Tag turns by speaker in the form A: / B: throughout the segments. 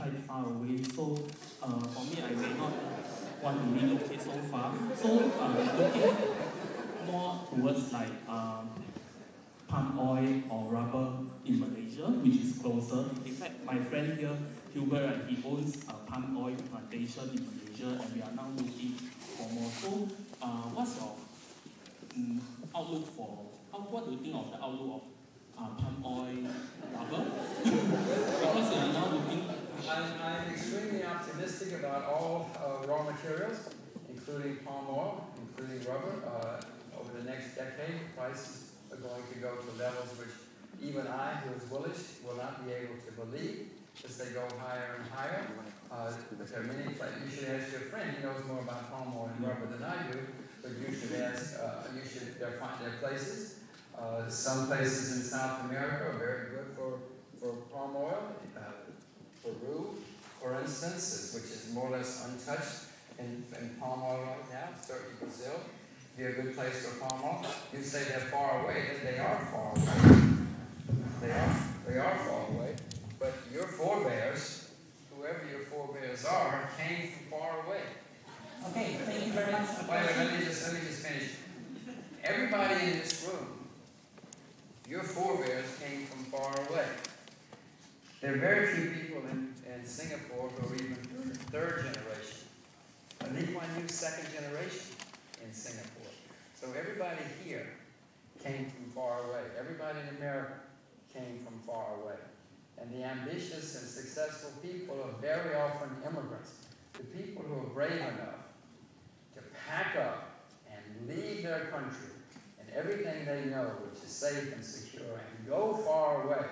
A: quite far away. So for me, I may not want to relocate so far. So looking more towards like palm oil or rubber in Malaysia, which is closer. In fact, my friend here, Hubert, he owns a palm oil plantation in Malaysia, and we are now looking for more. So what's your outlook for, what do you think of the outlook of palm oil rubber? Because we are now looking.
B: I'm extremely optimistic about all raw materials, including palm oil, including rubber. Over the next decade, prices are going to go to levels which even I, who is bullish, will not be able to believe as they go higher and higher. There are many places. You should ask your friend. He knows more about palm oil and rubber than I do. But you should ask. You should find their places. Some places in South America are very good for palm oil. Peru, for instance, which is more or less untouched in palm oil right now. Certainly Brazil be a good place for palm oil. You say they're far away, they are far away. They are far away. But your forebears, whoever your forebears are, came from far away.
C: Okay, thank you very much.
B: Wait, let me just finish. Everybody in this room, your forebears came from far away. There are very few people in Singapore who are even third generation. Lee Kuan Yew's second generation in Singapore. So everybody here came from far away. Everybody in America came from far away. And the ambitious and successful people are very often immigrants. The people who are brave enough to pack up and leave their country and everything they know, which is safe and secure, and go far away.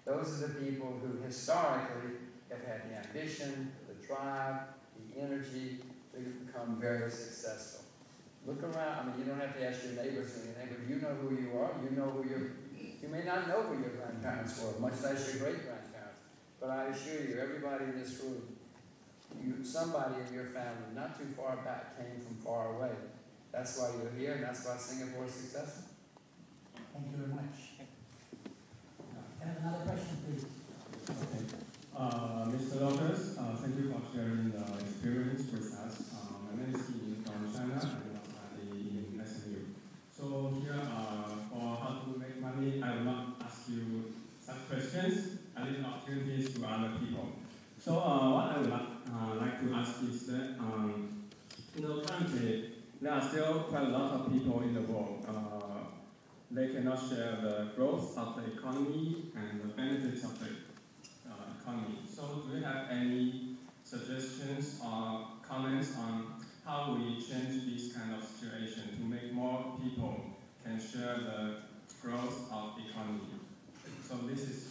B: Those are the people who historically have had the ambition, the drive, the energy to become very successful. Look around. I mean, you don't have to ask your neighbors or anything, but you know who you are. You know who you may not know who your grandparents were, much less your great-grandparents. But I assure you, everybody in this room, somebody in your family, not too far back, came from far away. That's why you're here, and that's why Singapore is successful.
C: Thank you very much. Can I have another question, please?
D: Okay. Mr. Lopez, thank you for sharing the experience with us. My name is Ian from China, and I study in SMU. So here, for how to make money, I will not ask you such questions. I leave opportunities to other people. So what I would like to ask is that, currently, there are still quite a lot of people in the world. They cannot share the growth of the economy and the benefits of the economy. So do you have any suggestions or comments on how we change this kind of situation to make more people can share the growth of the economy? So this is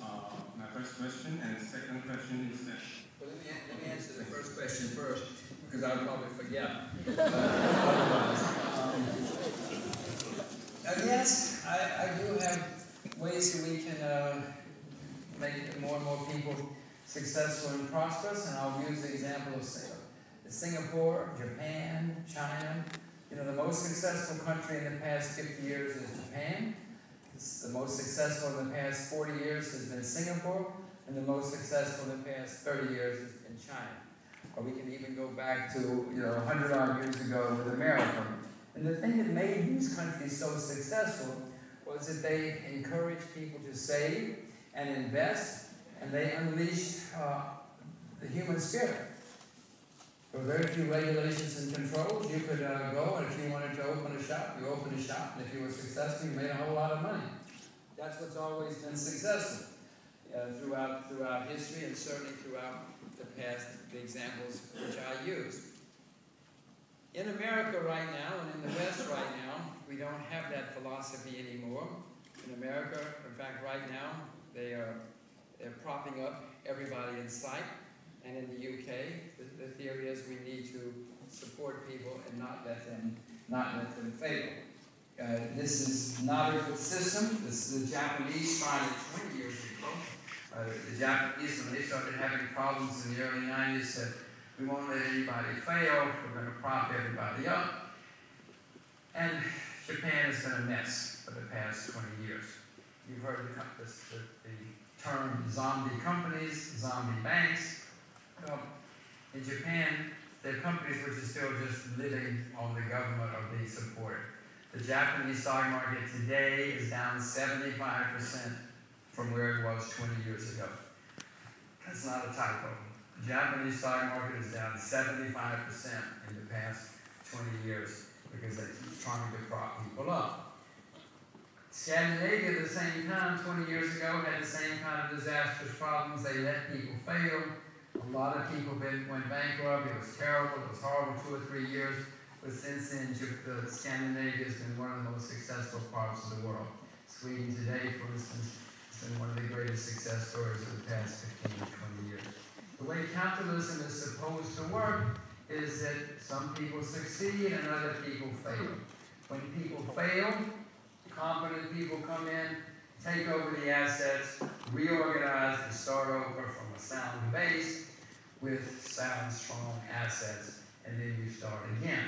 D: my first question, and the second question is that...
B: Well, let me answer the first question first, because I'll probably forget. Yes, I do have ways that we can make more and more people successful and prosperous, and I'll use the example of Singapore, Japan, China. The most successful country in the past 50 years is Japan. The most successful in the past 40 years has been Singapore, and the most successful in the past 30 years has been China. Or we can even go back to 100-odd years ago with America. And the thing that made these countries so successful was that they encouraged people to save and invest, and they unleashed the human spirit. There were very few regulations and controls. You could go, and if you wanted to open a shop, you opened a shop, and if you were successful, you made a whole lot of money. That's what's always been successful throughout history, and certainly throughout the past, the examples which I use. In America right now, and in the West right now, we don't have that philosophy anymore. In America, in fact, right now, they're propping up everybody in sight. And in the UK, the theory is we need to support people and not let them fail. This is not a good system. The Japanese started 20 years ago. The Japanese, when they started having problems in the early 90s, said, we won't let anybody fail. We're going to prop everybody up. And Japan has been a mess for the past 20 years. You've heard the term zombie companies, zombie banks. In Japan, there are companies which are still just living on the government or being supported. The Japanese stock market today is down 75% from where it was 20 years ago. That's not a typo. The Japanese stock market is down 75% in the past 20 years because they keep trying to prop people up. Scandinavia, at the same time, 20 years ago, had the same kind of disastrous problems. They let people fail. A lot of people went bankrupt. It was terrible. It was horrible 2 or 3 years. But since then, Scandinavia has been one of the most successful parts of the world. Sweden today, for instance, has been one of the greatest success stories of the past 15 or 20 years. The way capitalism is supposed to work is that some people succeed and other people fail. When people fail, competent people come in, take over the assets, reorganize and start over from a sound base with sound, strong assets, and then you start again.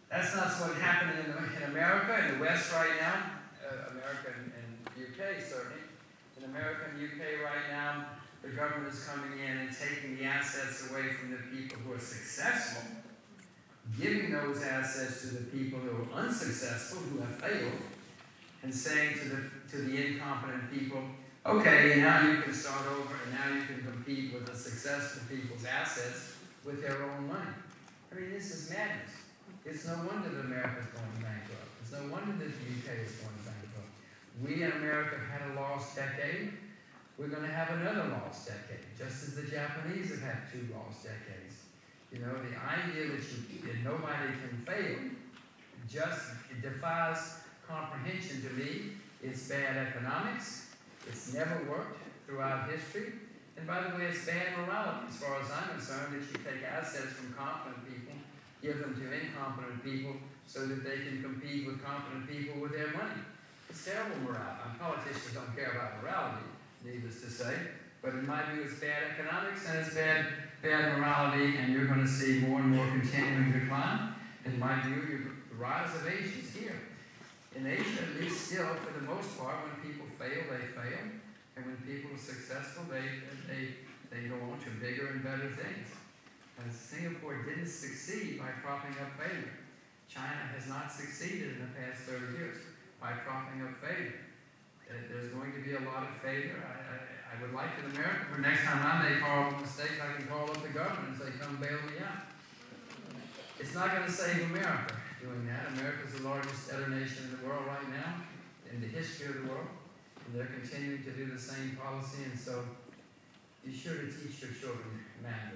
B: That's not what's happening in America, in the West right now, America and UK certainly. In America and UK right now, the government is coming in and taking the assets away from the people who are successful, giving those assets to the people who are unsuccessful, who have failed, and saying to the incompetent people, okay, now you can start over and now you can compete with the successful people's assets with their own money. I mean, this is madness. It's no wonder that America is going bankrupt. It's no wonder that the UK is going bankrupt. We in America had a lost decade. We're going to have another lost decade, just as the Japanese have had 2 lost decades. You know, the idea that nobody can fail it defies comprehension to me. It's bad economics. It's never worked throughout history. And by the way, it's bad morality, as far as I'm concerned, that you take assets from competent people, give them to incompetent people, so that they can compete with competent people with their money. It's terrible morality. Politicians don't care about morality, needless to say, but in my view, it's bad economics and it's bad morality, and you're going to see more and more continuing decline. In my view, the rise of Asia is here. In Asia, at least still, for the most part, when people fail, they fail. And when people are successful, they go on to bigger and better things. And Singapore didn't succeed by propping up failure. China has not succeeded in the past 30 years by propping up failure. There's going to be a lot of failure. I would like in America, for next time I make horrible mistakes, I can call up the government and say, come bail me out. It's not going to save America doing that. America's the largest debtor nation in the world right now, in the history of the world. And they're continuing to do the same policy, and so be sure to teach your children Mandarin.